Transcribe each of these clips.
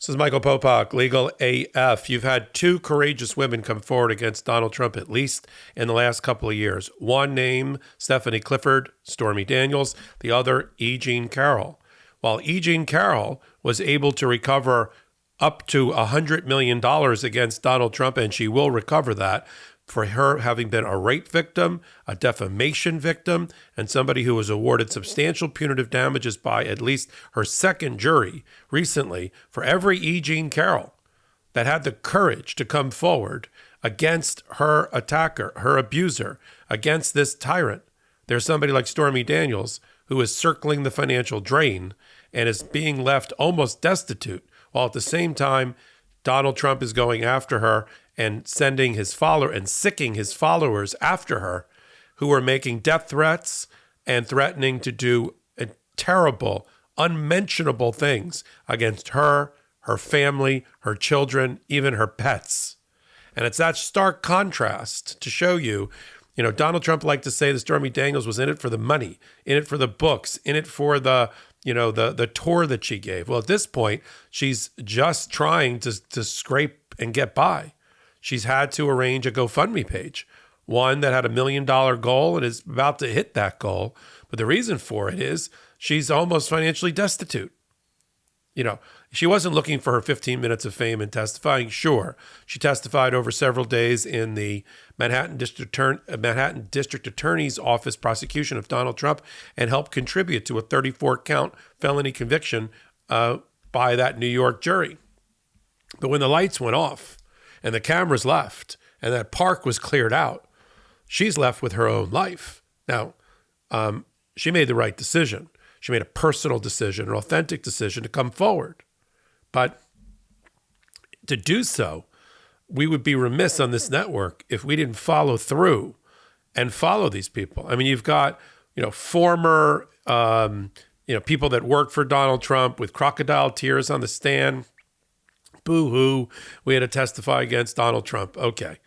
This is Michael Popok, Legal AF. You've had two courageous women come forward against Donald Trump, at least in the last couple of years. One named Stephanie Clifford, Stormy Daniels, the other E. Jean Carroll. While E. Jean Carroll was able to recover up to $100 million against Donald Trump, and she will recover that, for her having been a rape victim, a defamation victim, and somebody who was awarded substantial punitive damages by at least her second jury recently. For every E. Jean Carroll that had the courage to come forward against her attacker, her abuser, against this tyrant, there's somebody like Stormy Daniels who is circling the financial drain and is being left almost destitute, while at the same time, Donald Trump is going after her and sending his follower and sicking his followers after her, who are making death threats and threatening to do terrible, unmentionable things against her, her family, her children, even her pets. And it's that stark contrast to show you, Donald Trump liked to say that Stormy Daniels was in it for the money, in it for the books, in it for the tour that she gave. Well, at this point, she's just trying to scrape and get by. She's had to arrange a GoFundMe page, one that had $1 million goal and is about to hit that goal. But the reason for it is she's almost financially destitute. She wasn't looking for her 15 minutes of fame and testifying. Sure, she testified over several days in the Manhattan District Attorney's Office prosecution of Donald Trump and helped contribute to a 34-count felony conviction by that New York jury. But when the lights went off and the cameras left and that park was cleared out, she's left with her own life. Now, she made the right decision. She made a personal decision, an authentic decision to come forward. But to do so, we would be remiss on this network if we didn't follow through and follow these people. I mean, you've got, former, people that worked for Donald Trump with crocodile tears on the stand. Boo-hoo, we had to testify against Donald Trump. Okay,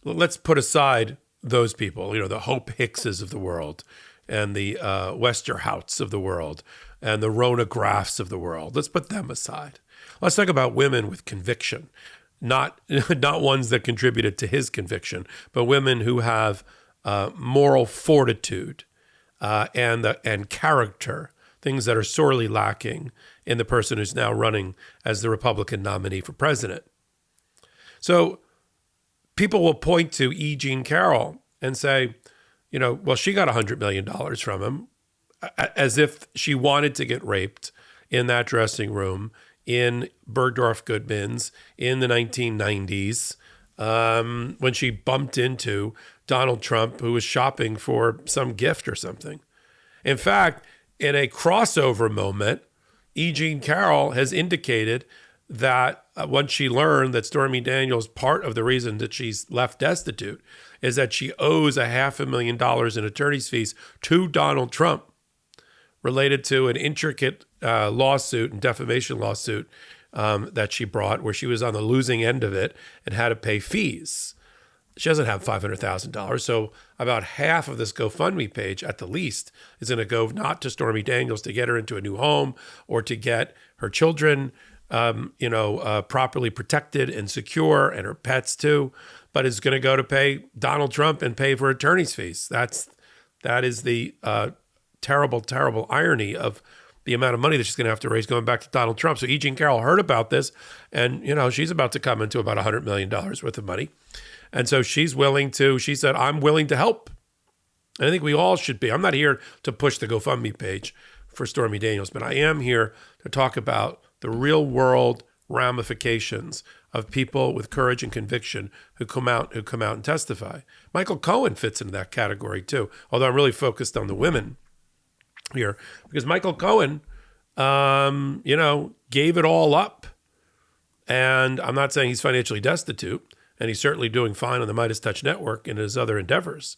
let's put aside those people, the Hope Hickses of the world and the Westerhouts of the world and the Rona Graffs of the world. Let's put them aside. Let's talk about women with conviction, not ones that contributed to his conviction, but women who have moral fortitude and character, things that are sorely lacking in the person who's now running as the Republican nominee for president. So people will point to E. Jean Carroll and say, well, she got $100 million from him, as if she wanted to get raped in that dressing room in Bergdorf Goodman's in the 1990s when she bumped into Donald Trump, who was shopping for some gift or something. In fact, in a crossover moment, E. Jean Carroll has indicated that once she learned that Stormy Daniels, part of the reason that she's left destitute is that she owes $500,000 in attorney's fees to Donald Trump related to an intricate lawsuit and defamation lawsuit that she brought, where she was on the losing end of it and had to pay fees. She doesn't have $500,000. So about half of this GoFundMe page, at the least, is going to go not to Stormy Daniels to get her into a new home or to get her children, properly protected and secure, and her pets too, but is going to go to pay Donald Trump and pay for attorney's fees. That is the terrible, terrible irony of the amount of money that she's going to have to raise going back to Donald Trump. So E. Jean Carroll heard about this, and she's about to come into about $100 million worth of money. And so she said, I'm willing to help. And I think we all should be. I'm not here to push the GoFundMe page for Stormy Daniels, but I am here to talk about the real world ramifications of people with courage and conviction who come out and testify. Michael Cohen fits into that category too, although I'm really focused on the women here, because Michael Cohen, gave it all up. And I'm not saying he's financially destitute, and he's certainly doing fine on the MeidasTouch network and his other endeavors.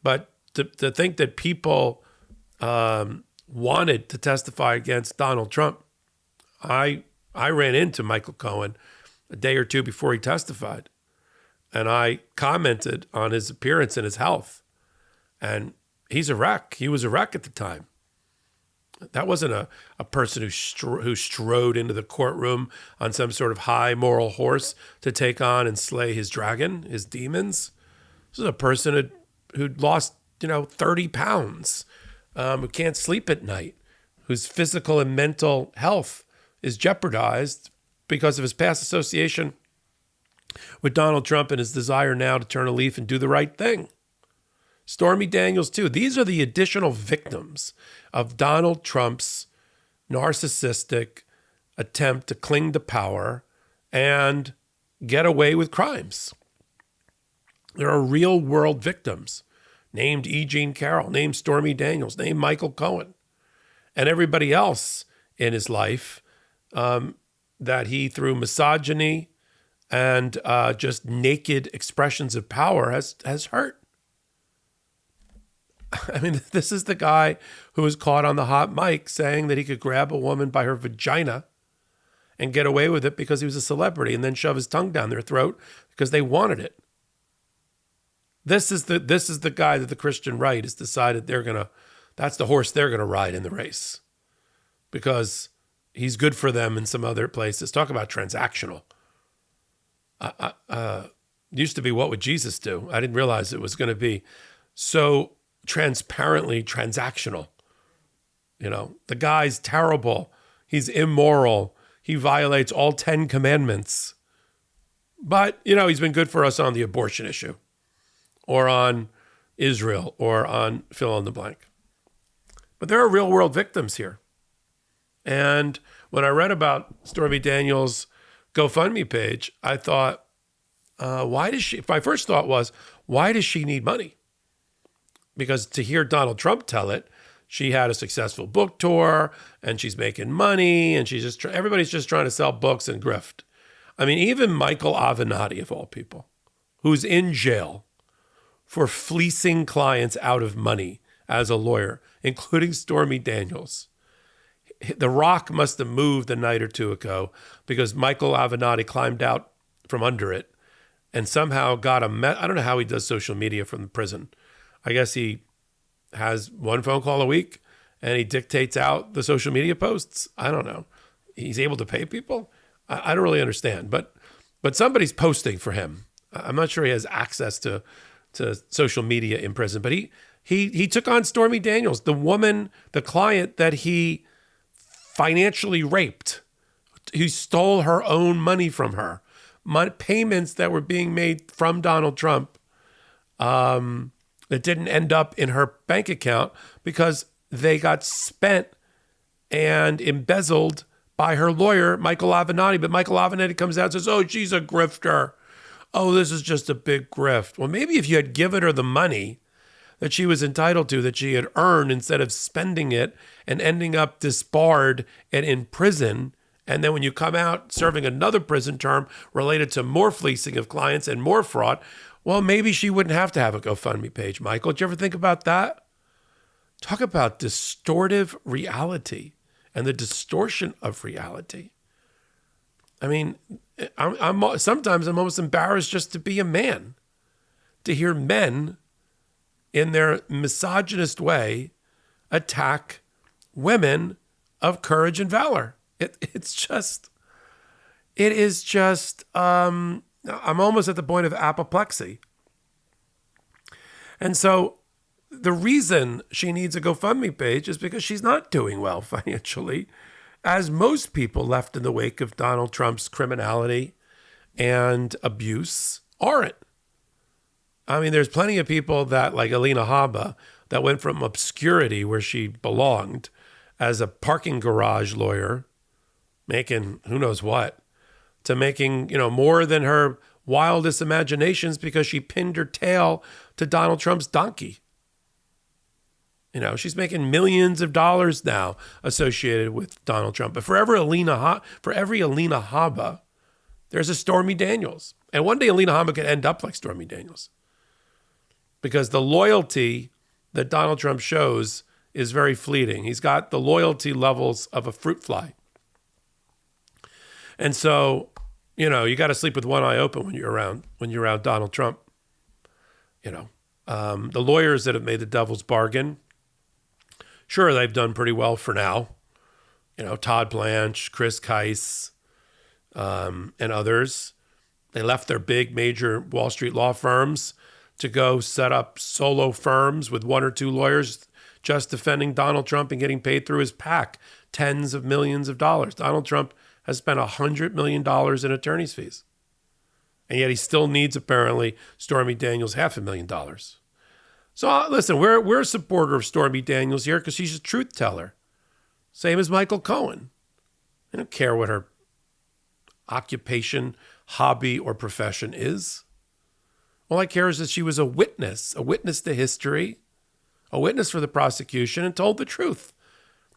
But to think that people wanted to testify against Donald Trump, I ran into Michael Cohen a day or two before he testified, and I commented on his appearance and his health. And he's a wreck. He was a wreck at the time. That wasn't a person who strode into the courtroom on some sort of high moral horse to take on and slay his dragon, his demons. This is a person who'd lost, 30 pounds, who can't sleep at night, whose physical and mental health is jeopardized because of his past association with Donald Trump and his desire now to turn a leaf and do the right thing. Stormy Daniels, too. These are the additional victims of Donald Trump's narcissistic attempt to cling to power and get away with crimes. There are real world victims named E. Jean Carroll, named Stormy Daniels, named Michael Cohen, and everybody else in his life that he, through misogyny and just naked expressions of power, has hurt. I mean, this is the guy who was caught on the hot mic saying that he could grab a woman by her vagina and get away with it because he was a celebrity, and then shove his tongue down their throat because they wanted it. This is the guy that the Christian right has decided that's the horse they're gonna ride in the race because he's good for them in some other places. Talk about transactional. Used to be, what would Jesus do? I didn't realize it was going to be so transparently transactional. The guy's terrible. He's immoral. He violates all 10 commandments. But, he's been good for us on the abortion issue or on Israel or on fill in the blank. But there are real world victims here. And when I read about Stormy Daniels' GoFundMe page, I thought, my first thought was, why does she need money? Because to hear Donald Trump tell it, she had a successful book tour and she's making money and everybody's just trying to sell books and grift. I mean, even Michael Avenatti, of all people, who's in jail for fleecing clients out of money as a lawyer, including Stormy Daniels. The rock must have moved a night or two ago because Michael Avenatti climbed out from under it and somehow got I don't know how he does social media from the prison. I guess he has one phone call a week and he dictates out the social media posts. I don't know. He's able to pay people. I don't really understand, but somebody's posting for him. I'm not sure he has access to social media in prison, but he took on Stormy Daniels, the woman, the client that he financially raped. He stole her own money from her. Payments that were being made from Donald Trump that didn't end up in her bank account because they got spent and embezzled by her lawyer, Michael Avenatti. But Michael Avenatti comes out and says, oh, she's a grifter. Oh, this is just a big grift. Well, maybe if you had given her the money that she was entitled to, that she had earned, instead of spending it and ending up disbarred and in prison, and then when you come out serving another prison term related to more fleecing of clients and more fraud, well, maybe she wouldn't have to have a GoFundMe page. Michael, did you ever think about that? Talk about distortive reality and the distortion of reality. I mean, sometimes I'm almost embarrassed just to be a man, to hear men in their misogynist way attack women of courage and valor. It is just, I'm almost at the point of apoplexy. And so the reason she needs a GoFundMe page is because she's not doing well financially, as most people left in the wake of Donald Trump's criminality and abuse aren't. I mean, there's plenty of people that, like Alina Habba, that went from obscurity where she belonged as a parking garage lawyer, making who knows what, to making, more than her wildest imaginations because she pinned her tail to Donald Trump's donkey. She's making millions of dollars now associated with Donald Trump. But for every Alina Habba, there's a Stormy Daniels. And one day Alina Habba could end up like Stormy Daniels. Because the loyalty that Donald Trump shows is very fleeting. He's got the loyalty levels of a fruit fly. And so, you got to sleep with one eye open when you're around Donald Trump. The lawyers that have made the devil's bargain Sure, they've done pretty well for now. Todd Blanche, Chris Keiss, and others. They left their big major Wall Street law firms to go set up solo firms with one or two lawyers just defending Donald Trump and getting paid through his PAC tens of millions of dollars. Donald Trump has spent $100 million in attorney's fees. And yet he still needs, apparently, Stormy Daniels $500,000. So listen, we're a supporter of Stormy Daniels here because she's a truth teller. Same as Michael Cohen. I don't care what her occupation, hobby, or profession is. All I care is that she was a witness to history, a witness for the prosecution, and told the truth.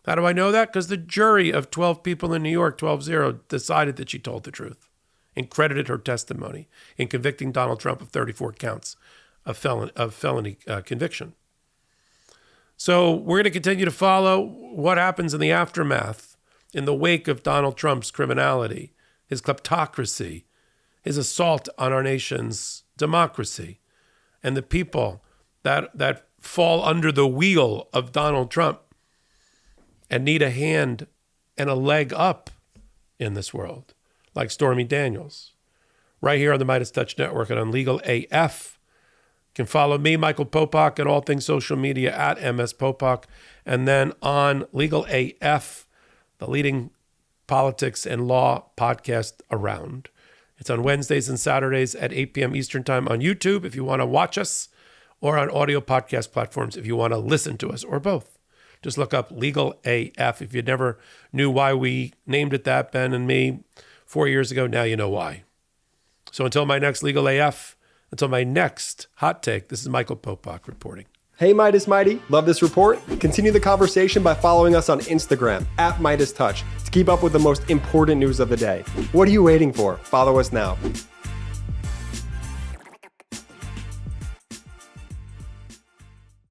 How do I know that? Because the jury of 12 people in New York, 12-0, decided that she told the truth and credited her testimony in convicting Donald Trump of 34 counts of felony conviction. So we're going to continue to follow what happens in the aftermath, in the wake of Donald Trump's criminality, his kleptocracy, his assault on our nation's democracy, and the people that fall under the wheel of Donald Trump and need a hand and a leg up in this world, like Stormy Daniels. Right here on the MeidasTouch Network and on Legal AF. You can follow me, Michael Popok, and all things social media at MS Popok. And then on Legal AF, the leading politics and law podcast around. It's on Wednesdays and Saturdays at 8 p.m. Eastern Time on YouTube if you want to watch us, or on audio podcast platforms if you want to listen to us, or both. Just look up Legal AF. If you never knew why we named it that, Ben and me, 4 years ago, now you know why. So until my next Legal AF, until my next hot take, this is Michael Popok reporting. Hey, Meidas Mighty. Love this report? Continue the conversation by following us on Instagram at MeidasTouch to keep up with the most important news of the day. What are you waiting for? Follow us now.